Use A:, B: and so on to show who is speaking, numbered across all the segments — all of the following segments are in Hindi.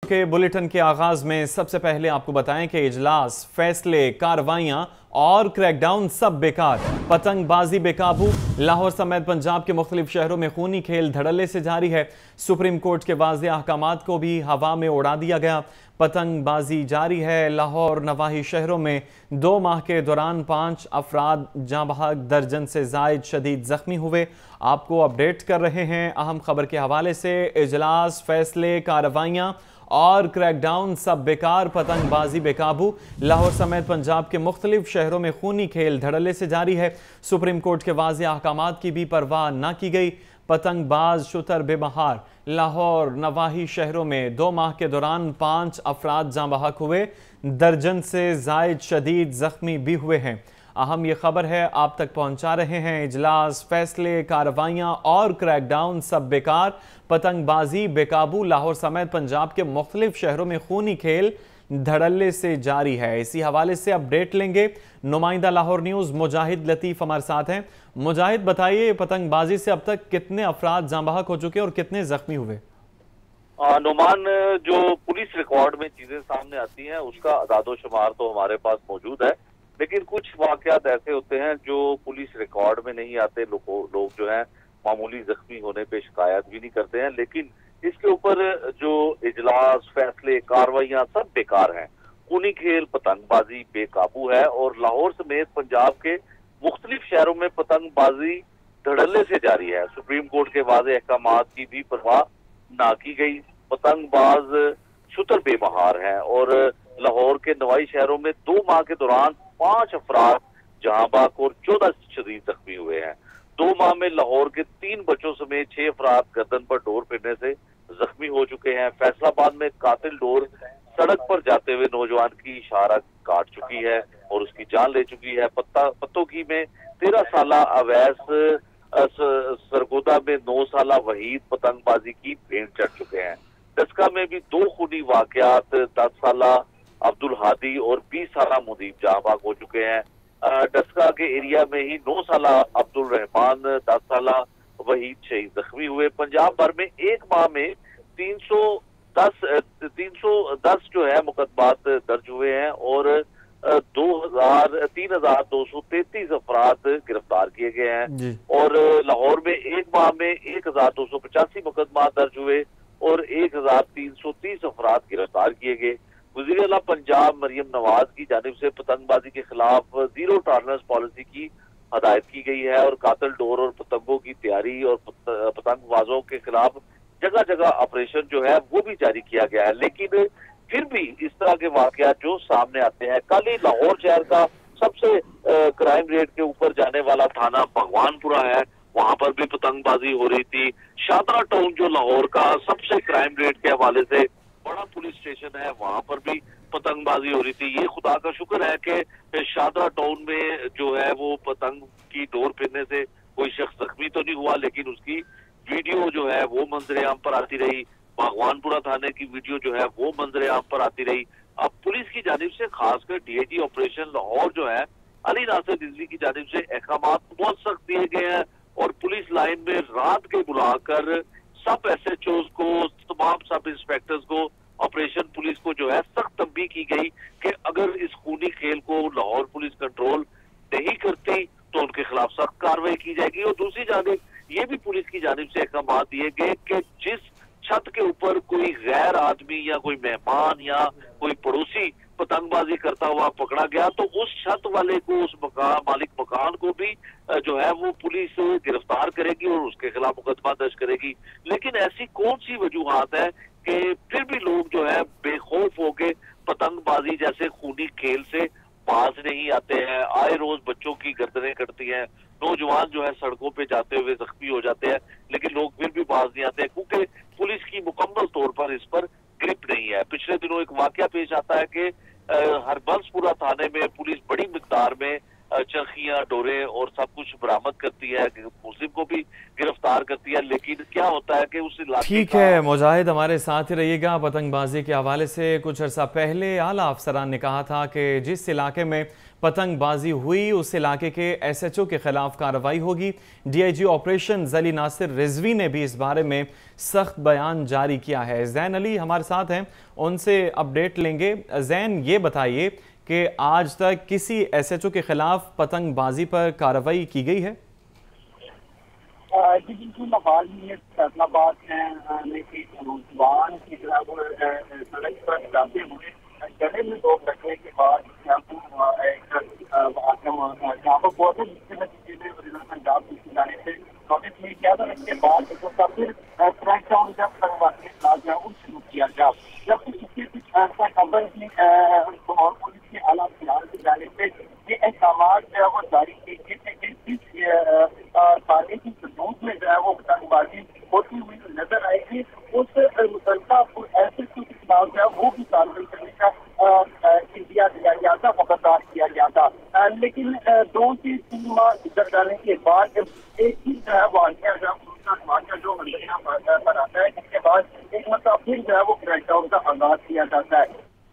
A: के बुलेटिन के आगाज में सबसे पहले आपको बताएं कि इजलास, फैसले, कार्रवाइयां और क्रैकडाउन सब बेकार। पतंगबाजी बेकाबू। लाहौर समेत पंजाब के मुख्तलिफ शहरों में खूनी खेल धड़ल्ले से जारी है। सुप्रीम कोर्ट के वाज़ेह अहकामात को भी हवा में उड़ा दिया गया। पतंगबाजी जारी है। लाहौर नवाही शहरों में 2 माह के दौरान 5 अफराद जाँ बहक, दर्जन से जायद शदीद जख्मी हुए। आपको अपडेट कर रहे हैं अहम खबर के हवाले से। इजलास, फैसले, कार्रवाइयाँ और क्रैकडाउन सब बेकार। पतंगबाजी बेकाबू। लाहौर समेत पंजाब के मुख्तलिफ शहरों में खूनी खेल धड़ल्ले से जारी है। सुप्रीम कोर्ट के वाज़ेह अहकामात की भी परवाह न की गई। पतंगबाज शुतर बेबहार। लाहौर नवाही शहरों में 2 माह के दौरान 5 अफराद जाँ बहक हुए, दर्जन से जायद शदीद जख्मी भी हुए हैं। अहम ये खबर है, आप तक पहुंचा रहे हैं। इजलास, फैसले, कार्रवाइयाँ और क्रैकडाउन सब बेकार। पतंगबाजी बेकाबू। लाहौर समेत पंजाब के मुख्तलिफ शहरों में खूनी खेल धड़ल्ले से जारी है। इसी हवाले से अपडेट लेंगे। नुमाइंदा लाहौर न्यूज़ मुजाहिद लतीफ़ हमारे साथ हैं। मुजाहिद, बताइए, पतंगबाजी से अब तक कितने अफराद जाँ बहक हो चुके और कितने जख्मी हुए?
B: नुमान, जो पुलिस रिकॉर्ड में चीजें सामने आती हैं उसका अदादोशुमार तो हमारे पास मौजूद है, लेकिन कुछ वाकयात ऐसे होते हैं जो पुलिस रिकॉर्ड में नहीं आते। लोग जो है मामूली जख्मी होने पे शिकायत भी नहीं करते हैं, लेकिन इसके ऊपर जो इजलास, फैसले, कार्रवाइयां सब बेकार हैं। खूनी खेल, पतंगबाजी बेकाबू है और लाहौर समेत पंजाब के मुख्तलिफ शहरों में पतंगबाजी धड़ल्ले से जारी है। सुप्रीम कोर्ट के वाज़ेह अहकामात की भी परवाह ना की गई। पतंगबाज शुतर बेबहार हैं और लाहौर के नवाई शहरों में 2 माह के दौरान 5 अफराद जहां बहक और 14 शदीद जख्मी हुए हैं। 2 माह में लाहौर के 3 बच्चों समेत 6 अफराद गर्दन पर डोर फिरने से जख्मी हो चुके हैं। फैसलाबाद में कातिल डोर सड़क पर जाते हुए नौजवान की इशारा काट चुकी है और उसकी जान ले चुकी है। पत्तोकी में 13 साला अवैस, सरगोदा में 9 साला वहीद पतंगबाजी की भेंट चढ़ चुके हैं। डस्का में भी 2 खूनी वाकयात, 10 साला अब्दुल हादी और 20 साला मुदीब जहाँ बहक हो चुके हैं। डस्का के एरिया में ही 9 साला अब्दुल रहमान, 10 साला वहीद शहीद जख्मी हुए। पंजाब भर में एक माह में 310 जो है मुकदमात दर्ज हुए हैं और 3,233 अफराद गिरफ्तार किए गए हैं। और लाहौर में एक माह में 1,285 मुकदमा दर्ज हुए और 1,330 अफराद गिरफ्तार किए गए। वज़ीर आला पंजाब मरियम नवाज की जानिब से पतंगबाजी के खिलाफ 0 टॉलरेंस पॉलिसी की हदायत की गई है और कातिल डोर और पतंगों की तैयारी और पतंगबाजों के खिलाफ जगह जगह ऑपरेशन जो है वो भी जारी किया गया है। लेकिन फिर भी इस तरह के वाकयात जो सामने आते हैं। कल ही लाहौर शहर का सबसे क्राइम रेट के ऊपर जाने वाला थाना भगवानपुरा है, वहां पर भी पतंगबाजी हो रही थी। शादरा टाउन जो लाहौर का सबसे क्राइम रेट के हवाले से बड़ा पुलिस स्टेशन है, वहां पर भी पतंगबाजी हो रही थी। ये खुदा का शुक्र है कि शादरा टाउन में जो है वो पतंग की डोर फिरने से कोई शख्स जख्मी तो नहीं हुआ, लेकिन उसकी वीडियो जो है वो मंजरे आम पर आती रही। भगवानपुरा थाने की वीडियो जो है वो मंजरे आम पर आती रही। अब पुलिस की जानिब से खासकर डीआईजी ऑपरेशन लाहौर जो है अली नासिर रिजवी की जानिब से अहकामात बहुत सख्त दिए गए हैं और पुलिस लाइन में रात के बुलाकर सब एसएचओ को, तमाम सब इंस्पेक्टर्स को, ऑपरेशन पुलिस को जो है सख्त तंबीह की गई कि अगर इस खूनी खेल को लाहौर पुलिस कंट्रोल नहीं करती तो उनके खिलाफ सख्त कार्रवाई की जाएगी। और दूसरी जानिब ये भी पुलिस की जानिब से अहकामात दिए गए कि जिस छत के ऊपर कोई गैर आदमी या कोई मेहमान या कोई पड़ोसी पतंगबाजी करता हुआ पकड़ा गया तो उस छत वाले को, उस मालिक मकान को भी जो है वो पुलिस गिरफ्तार करेगी और उसके खिलाफ मुकदमा दर्ज करेगी। लेकिन ऐसी कौन सी वजूहात है कि फिर भी लोग जो है बेखौफ होके पतंगबाजी जैसे खूनी खेल से बाज नहीं आते हैं। आए रोज बच्चों की गर्दनें कटती हैं, नौजवान जो है सड़कों पे जाते हुए जख्मी हो जाते हैं, लेकिन लोग फिर भी बाज नहीं आते क्योंकि पुलिस की मुकम्मल तौर पर इस पर ग्रिप नहीं है। पिछले दिनों एक वाकया पेश आता है कि हरबंसपुरा थाने में पुलिस बड़ी मिकदार में चरखियां, डोरे और सब कुछ बरामद करती है, मुस्लिम को भी गिरफ्तार करती है। लेकिन क्या होता है कि उस इलाके
A: ठीक है मुजाहिद, हमारे साथ ही रहिएगा। पतंगबाजी के हवाले से कुछ अर्सा पहले आला अफसरान ने कहा था कि जिस इलाके में पतंगबाजी हुई उस इलाके के SHO के खिलाफ कार्रवाई होगी। DIG ऑपरेशन अली नासिर रिजवी ने भी इस बारे में सख्त बयान जारी किया है। जैन अली हमारे साथ हैं, उनसे अपडेट लेंगे। जैन, ये बताइए कि आज तक किसी SHO के खिलाफ पतंगबाजी पर कार्रवाई की गई है?
C: जी बिल्कुल, हाल ही में फैसलाबाद में एक नौजवान की जो है वो सड़क पर जाते हुए गले में दो लगने के बाद यहाँ पर बहुत पंजाब की जाने से नोटिस में किया था। इसके बाद फिर क्रैकडाउन जब शुरू किया गया, जब इसके कुछ ऐसा खबर और पुलिस के आला अफसरान की जाने से ये अहकाम जो है वो जारी किए थे कि साले की सबूत में जो है वो पतंगबाजी होती हुई नजर आएगी, उस मुतलका ऐसे के खिलाफ जो है वो भी कार्रवाई करने का इंडिया दिया गया था, खबरदार किया गया था। लेकिन 2 से 3 माह गुजर जाने के बाद एक ही जो है वाक़या जो मंजरिया पर आता है, जिसके बाद एक मतलब फिर जो है वो क्रैकडाउन का आगाज किया जाता है।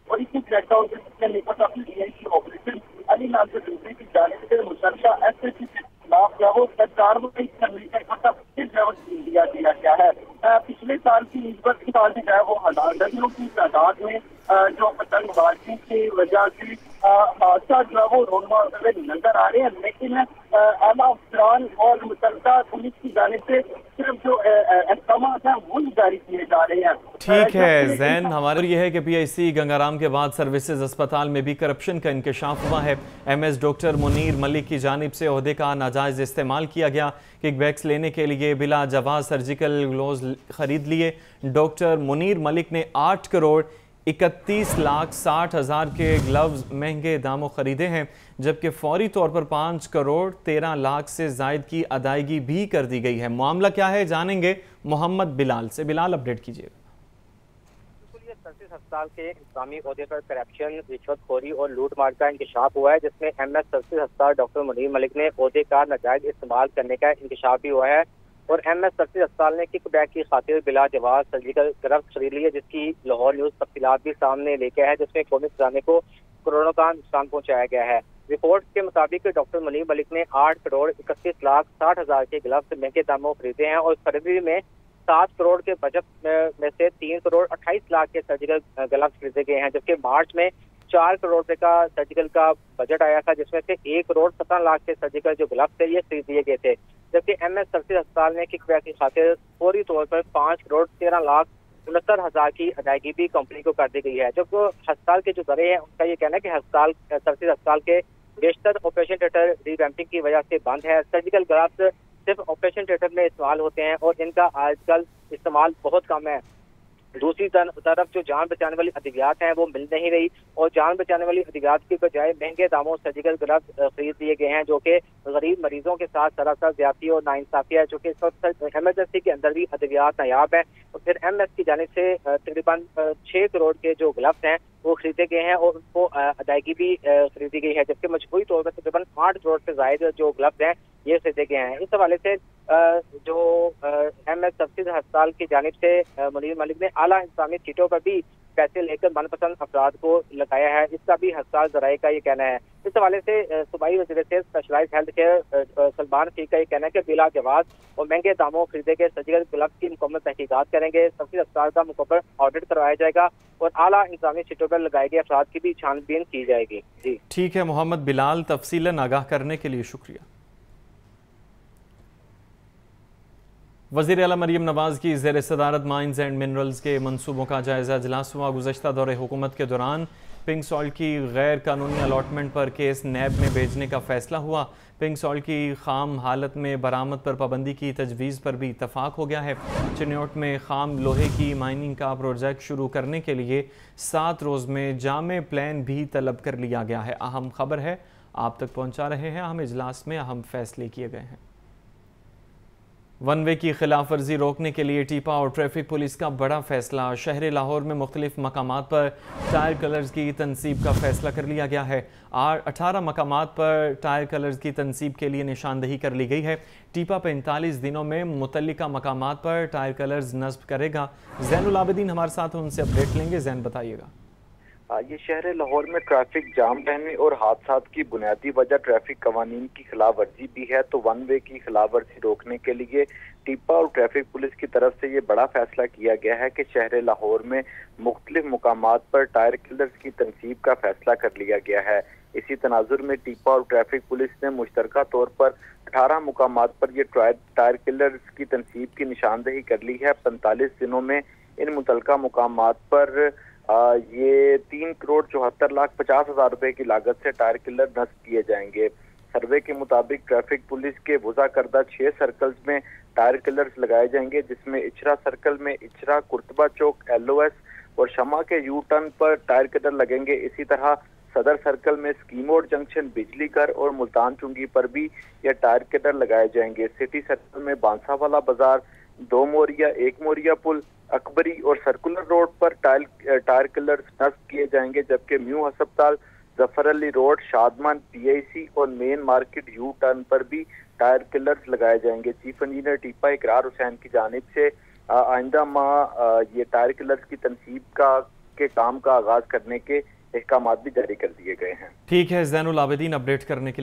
C: और इसी क्रैकडाउन के लेकर DIG ऑपरेशन अली नासिर रिजवी की जानिब से मुतलका SHO के खिलाफ जो है वो कार्रवाई करने का मतलब फिर जो है इंडिया दिया गया है। पिछले साल की निस्बत इस साल जो है वो दर्जनों की तादाद में जो पतंगबाजी की वजह से हादसा जो है वो रोनमा हुए नजर आ रहे हैं। लेकिन आला अफसरान और मुतलका पुलिस की जानिब से सिर्फ जो अहकाम है वो जारी किए जा रहे हैं।
A: ठीक है जैन, हमारा ये है कि PIC गंगाराम के बाद सर्विसेज अस्पताल में भी करप्शन का इंकशाफ हुआ है। MS डॉक्टर मुनीर मलिक की जानिब से ओहदे का नाजायज़ इस्तेमाल किया गया। किकबैक्स लेने के लिए बिला जवाज सर्जिकल ग्लोव्स खरीद लिए। डॉक्टर मुनीर मलिक ने 8 करोड़ 31,60,000 के ग्लव्स महंगे दामों खरीदे हैं, जबकि फौरी तौर पर 5 करोड़ 13 लाख से जायद की अदायगी भी कर दी गई है। मामला क्या है जानेंगे मोहम्मद बिलाल से। बिलाल, अपडेट कीजिएगा।
D: सर्विस अस्पताल के इंतजामी ओहदे पर करप्शन, रिश्वतखोरी और लूटमार का इंकशाफ हुआ है, जिसमें MS सर्विस अस्पताल डॉक्टर मुनीर मलिक ने ओहदे का नाजायज इस्तेमाल करने का इंकशाफ भी हुआ है। और MS सर्विस अस्पताल ने किकबैक की खातिर बिला जवाज सर्जिकल ग्लव्स खरीद ली है, जिसकी लाहौर न्यूज़ तफसीलात भी सामने लेके है, जिसमें कौमी खजाने को करोड़ों का नुकसान पहुंचाया गया है। रिपोर्ट के मुताबिक डॉक्टर मुनीर मलिक ने 8 करोड़ 31,60,000 के ग्लव्स महंगे दामों खरीदे हैं और फरवरी में 7 करोड़ के बजट में से 3 करोड़ 28 लाख के सर्जिकल ग्लव्स खरीदे गए हैं, जबकि मार्च में 4 करोड़ रुपए का सर्जिकल का बजट आया था, जिसमें से 1 करोड़ 17 लाख के सर्जिकल जो ग्लव्स थे ये खरीद दिए गए थे। जबकि MS सर्विस अस्पताल ने किकबैक की खातिर फौरी तौर पर 5 करोड़ 13 लाख 69,000 की अदायगी भी कंपनी को कर दी गई है। जब अस्पताल के जो दरे हैं उनका ये कहना है कि सर्विस अस्पताल के बेशतर ऑपरेशन थिएटर रिवैम्पिंग की वजह से बंद है। सर्जिकल ग्लव्स सिर्फ ऑपरेशन थिएटर में इस्तेमाल होते हैं और इनका आजकल इस्तेमाल बहुत कम है। दूसरी तरफ जो जान बचाने वाली अद्वियात हैं वो मिल नहीं रही और जान बचाने वाली अद्वियात की बजाय महंगे दामों सर्जिकल ग्लव्स खरीद दिए गए हैं, जो कि गरीब मरीजों के साथ सरासर ज्यादती और नाइंसाफी है, जो कि इस वक्त इमरजेंसी के अंदर भी अद्वियात नायाब है। और फिर MS की जानिब से तकरीबन 6 करोड़ के जो ग्लव्स हैं वो खरीदे गए हैं और उनको अदायगी भी खरीदी गई है, जबकि मजबूरी तौर पर तकरीबन 8 करोड़ से ज्यादा जो ग्लव्स हैं ये खरीदे गए हैं। इस हवाले से जो MS सर्विस अस्पताल की जानिब से मुनीर मलिक ने आला इंतजामी सीटों पर भी पैसे लेकर मनपसंद अफराद को लगाया है, इसका भी अस्पताल ज़राए का ये कहना है। इस हवाले से सूबाई वज़ीर स्पेशलाइज्ड हेल्थ केयर सलमान फीक का ये कहना है कि बिला जवाज और महंगे दामों खरीदे गए सर्जिकल ग्लव्स की मुकम्मल तहकीकात करेंगे, सर्विस अस्पताल का मुकम्मल ऑडिट करवाया जाएगा और आला इंतजामी सीटों पर लगाए गए अफराद की भी छानबीन की जाएगी। जी
A: ठीक है मोहम्मद बिलाल, तफसीलन आगाह करने के लिए शुक्रिया। वज़ीर आला मरीम नवाज की ज़ेर सदारत माइंस एंड मिनरल्स के मनसूबों का जायज़ा इजलास हुआ। गुज़श्ता दौरे हुकूमत के दौरान पिंक सॉल्ट की गैर कानूनी अलॉटमेंट पर केस नैब में भेजने का फैसला हुआ। पिंक सॉल्ट की खाम हालत में बरामद पर पाबंदी की तजवीज़ पर भी इतफाक़ हो गया है। चिन्योट में खाम लोहे की माइनिंग का प्रोजेक्ट शुरू करने के लिए 7 रोज़ में जामे प्लान भी तलब कर लिया गया है। अहम खबर है, आप तक पहुँचा रहे हैं। अहम इजलास में अहम फैसले किए गए हैं। वन वे की खिलाफ वर्जी रोकने के लिए टीपा और ट्रैफिक पुलिस का बड़ा फैसला। शहर लाहौर में मुख्तलिफ मकामात पर टायर कलर्स की तनसीब का फैसला कर लिया गया है। 18 मकामात पर टायर कलर्स की तनसीब के लिए निशानदही कर ली गई है। टीपा 45 दिनों में मुतल्लिका मकामात पर टायर कलर्स नस्ब करेगा। ज़ैनुल आबिदीन हमारे साथ उनसे अपडेट लेंगे। ज़ैन बताइएगा।
E: ये शहर लाहौर में ट्रैफिक जाम रहने और हादसात की बुनियादी वजह ट्रैफिक कवानीन की खिलाफ वर्जी भी है, तो वन वे की खिलाफ वर्जी रोकने के लिए टीपा और ट्रैफिक पुलिस की तरफ से ये बड़ा फैसला किया गया है कि शहर लाहौर में मुख्तलिफ मुकामात पर टायर किलर्स की तनसीब का फैसला कर लिया गया है। इसी तनाजुर में टीपा और ट्रैफिक पुलिस ने मुश्तरका तौर पर 18 मुकामात पर ये टायर किलर्स की तनसीब की निशानदही कर ली है। 45 दिनों में इन मुतलका मुकामात पर ये 3,74,50,000 रुपए की लागत से टायर किलर नस्ब किए जाएंगे। सर्वे के मुताबिक ट्रैफिक पुलिस के वज़ा करदा 6 सर्कल्स में टायर किलर्स लगाए जाएंगे, जिसमें इचरा सर्कल में इचरा, कुर्तबा चौक, LOS और शमा के यू टर्न पर टायर किलर लगेंगे। इसी तरह सदर सर्कल में स्कीमोड जंक्शन, बिजली घर और मुल्तान चुंगी पर भी यह टायर किलर लगाए जाएंगे। सिटी सर्कल में बांसावाला बाजार, 2 मोरिया, 1 मोरिया पुल, अकबरी और सर्कुलर रोड पर टायर किलर नस्ब किए जाएंगे, जबकि म्यू अस्पताल, जफर अली रोड, शादमान, PIC और मेन मार्केट यू टर्न पर भी टायर किलर्स लगाए जाएंगे। चीफ इंजीनियर टीपा इकरार हुसैन की जानिब से आइंदा माह ये टायर किलर्स की तनसीब के काम का आगाज करने के अहकामात भी जारी कर दिए गए हैं।
A: ठीक है, ज़ैनुल आबिदीन अपडेट करने के लिए।